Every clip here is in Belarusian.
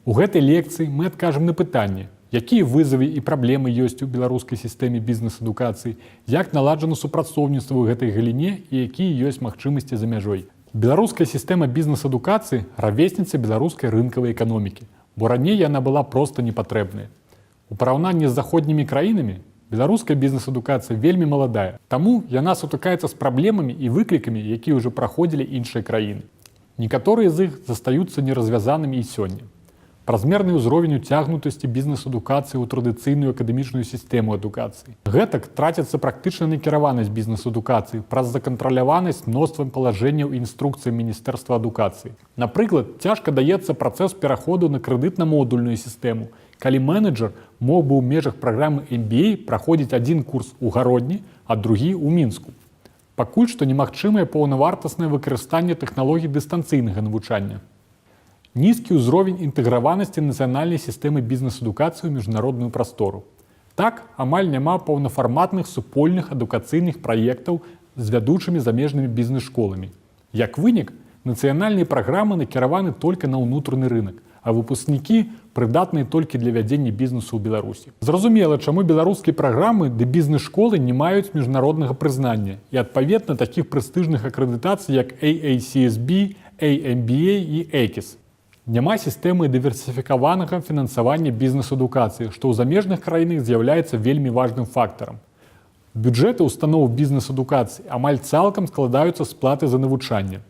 У гэтай лекцыі мы адкажам на пытанне, якія вызовы і праблемы ёсць у беларускай сістэме бізнес-адукацыі, як наладжана супрацоўніцтва ў гэтай галіне і якія ёсць магчымасці за мяжой. Беларуская сістэма бізнес-адукацыі равесніца беларускай рынкавай эканомікі, бо раней яна была проста непатрэбная. У параўнанні з заходнімі краінамі беларуская бізнес-адукацыя вельмі маладая, таму яна сутыкаецца з праблемамі і выклікамі, якія ўжо праходзілі іншыя краіны. Некаторыя з іх застаюцца неразвязанымі і сёння. Празмерны ўзровень уцягнутасці бізнес-адукацыі ў традыцыйную акадэмічную сістэму адукацыі. Гэтак траціцца практычна накіраванасць бізнес-адукацыі праз закантраляванасць мноствам палажэнняў і інструкцый Міністэрства адукацыі. Напрыклад, цяжка даецца працэс пераходу на крэдытна-модульную сістэму, калі менеджер мог бы ў межах праграмы MBA праходзіць адзін курс у Гародні, а другі ў Мінску. Пакуль што немагчымае паўнавартаснае выкарыстанне тэхналогій дыстанцыйнага навучання. Нізкі ўзровень інтэграванасці нацыянальнай сістэмы бізнес-адукацыі ў міжнародную прастору. Так, амаль няма паўнафарматных супольных адукацыйных праектаў з вядучымі замежнымі бізнес-школамі. Як вынік, нацыянальныя праграмы накіраваны толькі на ўнутраны рынок, а выпускнікі прыдатныя толькі для вядзення бізнесу ў Беларусі. Зразумела, чаму беларускія праграмы ды бізнес-школы не маюць міжнароднага прызнання і, адпаведна, такіх прэстыжных акрэдытацый, як AACSB, AMBA і EKIS. Няма сістэмы дыверсіфікаванага фінансавання бізнес-адукацыі, што ў замежных краінах з'яўляецца вельмі важным фактарам. Бюджэты устаноў бізнес-адукацыі амаль цалкам складаюцца з платы за навучанне.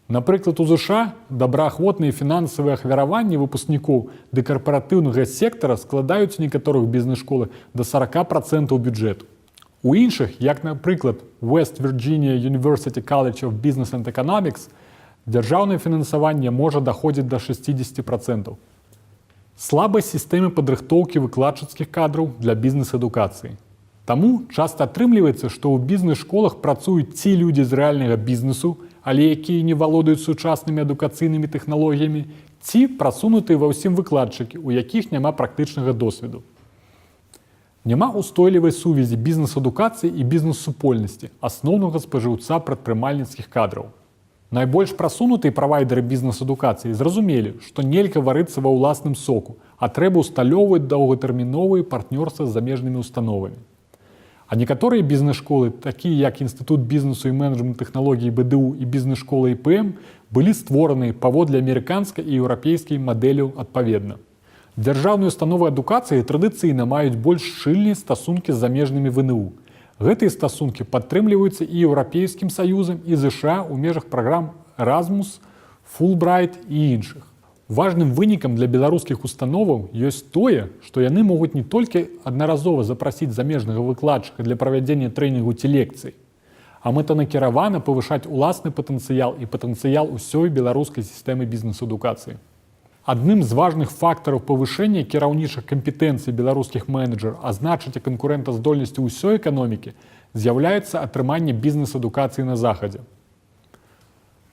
Напрыклад, у ЗША добраахвотныя фінансавыя ахвяраванні выпускнікоў ды карпаратыўнага сектара складаюць у некаторых бізнес-школах да 40% бюджэту. У іншых, як, напрыклад, West Virginia University College of Business and Economics, дзяржаўнае фінансаванне можа даходзіць да 60%. Слабасць сістэмы падрыхтоўкі выкладчыцкіх кадраў для бізнес-адукацыі. Таму часта атрымліваецца, што ў бізнес-школах працуюць ці людзі з рэальнага бізнесу, але якія не валодаюць сучаснымі адукацыйнымі тэхналогіямі, ці прасунутыя ва ўсім выкладчыкі, у якіх няма практычнага досведу. Няма устойлівай сувязі бізнес-адукацыі і бізнес-супольнасці, асноўнага спажыўца прадпрымальніцкіх кадраў. Найбольш прасунутыя правайдеры бізнес-адукацыі зразумелі, што нельга варыцца ва ўласным соку, а трэба ўсталёўваць доўгатэрміновыя партнёрства з замежнымі установамі. А некаторыя бізнес-школы, такія як Інстытут бізнесу і менеджмент тэхналогій БДУ і бізнес-школа ІПМ, былі створаны паводле амерыканскай і еўрапейскай мадэляў адпаведна. Дзяржаўныя установы адукацыі традыцыйна маюць больш шчыльныя стасункі з замежнымі ВНУ. Гэтыя стасункі падтрымліваюцца і Еўрапейскім саюзам, і ЗША ў межах праграм Erasmus, Fulbright і іншых. Важным вынікам для беларускіх установаў ёсць тое, што яны могуць не толькі аднаразова запрасіць замежнага выкладчыка для правядзення трэнінгу ці лекцый, а мэтанакіравана павышаць уласны патэнцыял і патэнцыял усёй беларускай сістэмы бізнес-адукацыі. Адным з важных фактараў павышэння кіраўнічых кампетэнцый беларускіх менеджераў, а значыць і канкурэнтаздольнасці ўсёй эканомікі, з'яўляецца атрыманне бізнес-адукацыі на захадзе.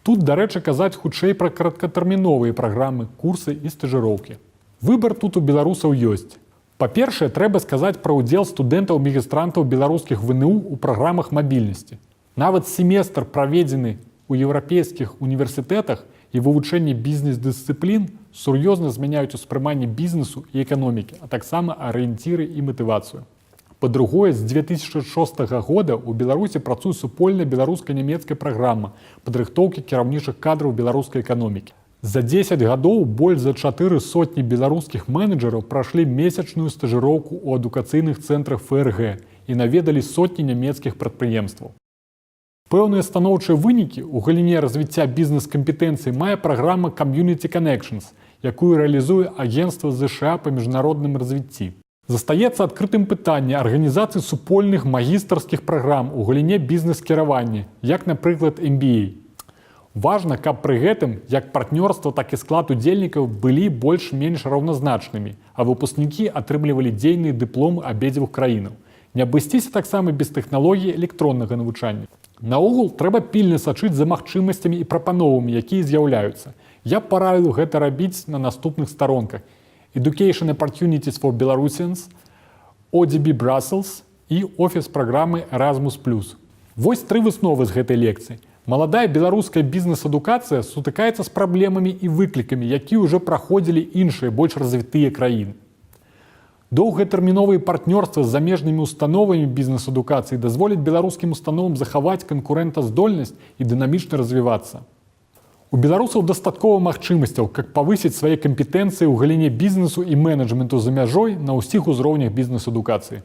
Тут, дарэчы, казаць хутчэй пра кароткатэрміновыя праграмы, курсы і стажыроўкі. Выбар тут у беларусаў ёсць. Па-першае, трэба сказаць пра ўдзел студэнтаў-мігрантаў беларускіх ВНУ ў праграмах мабільнасці. Нават семестр, праведзены ў еўрапейскіх універсітэтах, і вывучэнне бізнес-дысцыплін сур'ёзна змяняюць успрыманне бізнесу і эканомікі, а таксама арыенціры і матывацыю. Па-другое, з 2006 года ў Беларусі працуе супольная беларуска-нямецкая праграма падрыхтоўкі кіраўнічых кадраў беларускай эканомікі. За 10 гадоў больш за 4 сотні беларускіх менеджераў прашлі месячную стажыроўку ў адукацыйных цэнтрах ФРГ і наведалі сотні нямецкіх прадпрыемстваў. Пэўныя станоўчыя вынікі ў галіне развіцця бізнес-кампетэнцый мае праграма Community Connections, якую рэалізуе Агенцтва ЗША па міжнародным развіцці. Застаецца адкрытым пытанне арганізацыі супольных магістарскіх праграм у галіне бізнес-кіравання, як, напрыклад, MBA. Важна, каб пры гэтым як партнёрства, так і склад удзельнікаў былі больш-менш раўназначнымі, а выпускнікі атрымлівалі дзейныя дыпломы абедзвюх краінаў. Не абысціся таксама без тэхналогіі электроннага навучання. Наогул, трэба пільна сачыць за магчымасцямі і прапановамі, якія з'яўляюцца. Я б параіў гэта рабіць на наступных старонках: Education Opportunities for Belarusians, ODB Brussels і офіс праграмы Erasmus+. Вось 3 высновы з гэтай лекцыі. Маладая беларуская бізнес-адукацыя сутыкаецца з праблемамі і выклікамі, якія ўжо праходзілі іншыя больш развітыя краіны. Доўгатэрміновыя партнёрствы з замежнымі установамі бізнес-адукацыі дазволяць беларускім установам захаваць канкурэнтаздольнасць і дынамічна развівацца. У беларусаў дастаткова магчымасцяў, каб павысіць свае кампетэнцыі ў галіне бізнесу і менеджменту за мяжой на ўсіх узроўнях бізнес-адукацыі.